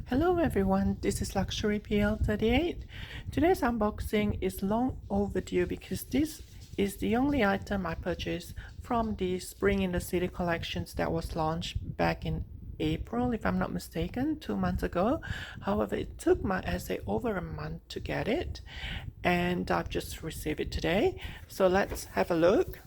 Hello everyone, this is Luxury PL38. Today's unboxing is long overdue because this is the only item I purchased from the Spring in the City collections that was launched back in April, if I'm not mistaken, 2 months ago. However, it took my essay over a month to get it, and I've just received it today. So let's have a look.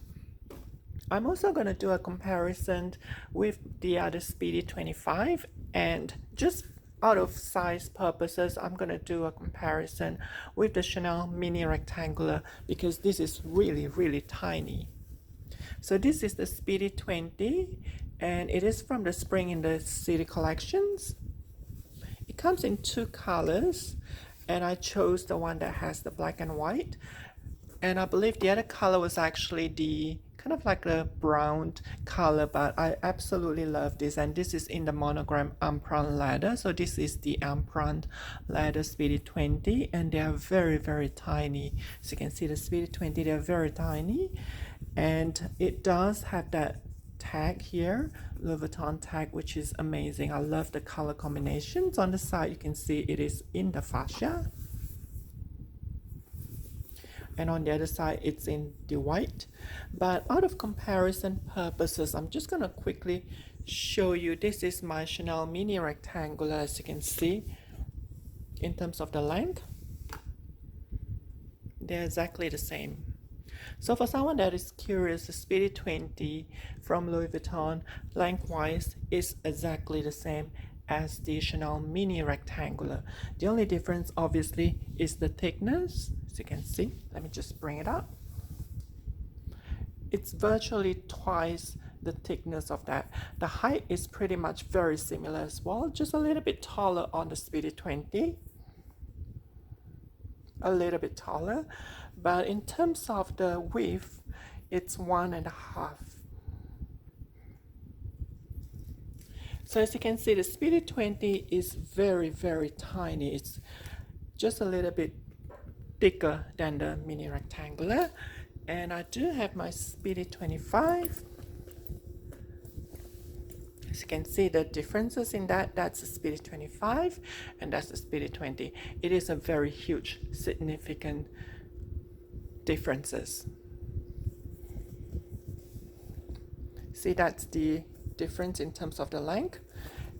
I'm also going to do a comparison with the other Speedy 25, and just out of size purposes, I'm going to do a comparison with the Chanel Mini Rectangular because this is really tiny. So this is the Speedy 20 and it is from the Spring in the City collections. It comes in two colors and I chose the one that has the black and white, and I believe the other color was actually the kind of like a brown color, but I absolutely love this, and this is in the monogram Empreinte leather. So this is the Empreinte leather Speedy 20 and they are very tiny. So you can see the Speedy 20, they are very tiny, and it does have that tag here, Louis Vuitton tag, which is amazing. I love the color combinations. On the side you can see it is in the fascia, and on the other side it's in the white. But out of comparison purposes, I'm just going to quickly show you. This is my Chanel Mini Rectangular. As you can see, in terms of the length, they're exactly the same. So for someone that is curious, the Speedy 20 from Louis Vuitton lengthwise is exactly the same as the Chanel Mini Rectangular. The only difference obviously is the thickness. As you can see, let me just bring it up. It's virtually twice the thickness of that. The height is pretty much very similar as well, just a little bit taller on the Speedy 20. A little bit taller, but in terms of the width, it's 1.5. So as you can see, the Speedy 20 is very tiny. It's just a little bit thicker than the Mini Rectangular. And I do have my Speedy 25. As you can see the differences in that, that's the Speedy 25 and that's the Speedy 20. It is a very huge, significant differences. See, that's the difference in terms of the length,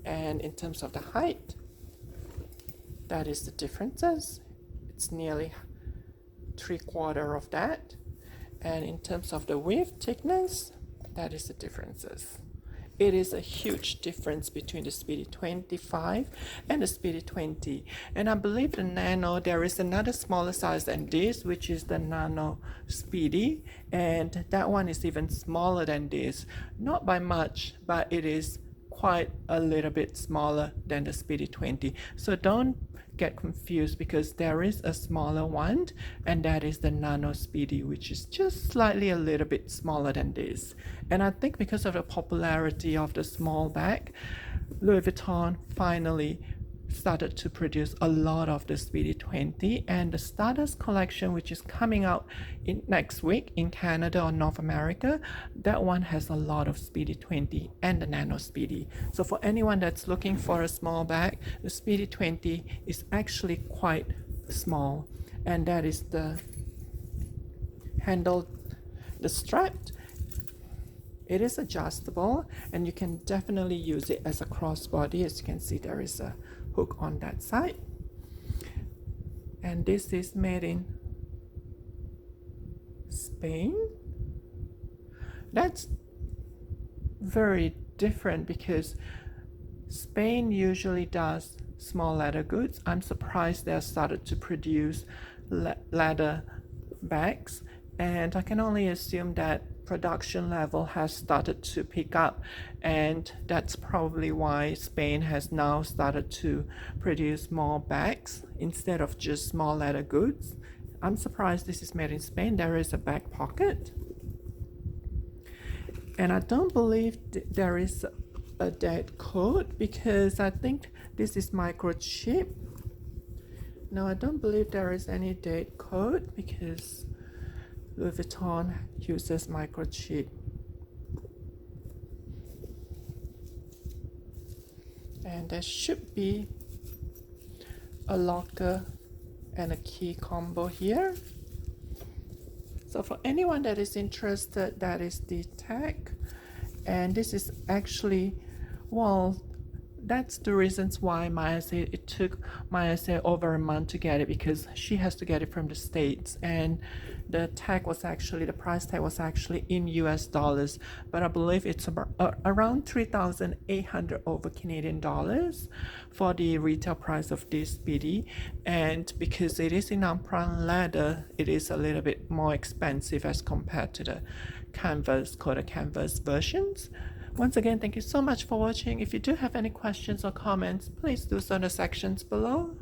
and in terms of the height, that is the differences. It's nearly 3/4 of that. And in terms of the width, thickness, that is the differences. It is a huge difference between the Speedy 25 and the Speedy 20. And I believe the Nano, there is another smaller size than this, which is the Nano Speedy. And that one is even smaller than this. Not by much, but it is quite a little bit smaller than the Speedy 20. So don't get confused, because there is a smaller one, and that is the Nano Speedy, which is just slightly a little bit smaller than this. And I think because of the popularity of the small bag, Louis Vuitton finally started to produce a lot of the Speedy 20, and the Stardust collection, which is coming out in next week in Canada or North America, that one has a lot of Speedy 20 and the Nano Speedy. So for anyone that's looking for a small bag, the Speedy 20 is actually quite small, and that is the handle, the strap. It is adjustable and you can definitely use it as a crossbody. As you can see, there is a hook on that side, and this is made in Spain. That's very different because Spain usually does small leather goods. I'm surprised they have started to produce leather bags, and I can only assume that production level has started to pick up, and that's probably why Spain has now started to produce more bags instead of just small leather goods. I'm surprised this is made in Spain. There is a back pocket, and I don't believe there is a date code, because I think this is microchip. No, I don't believe there is any date code because Louis Vuitton uses microchip. And there should be a locker and a key combo here. So for anyone that is interested, that is the tag. And this is actually, well, that's the reasons why Maya said it took Maya said over a month to get it, because she has to get it from the States, and the tag was actually, the price tag was actually in US dollars, but I believe it's about, around 3,800 over Canadian dollars for the retail price of this Speedy. And because it is in Empreinte leather, it is a little bit more expensive as compared to the canvas, quarter canvas versions. Once again, thank you so much for watching. If you do have any questions or comments, please do so in the sections below.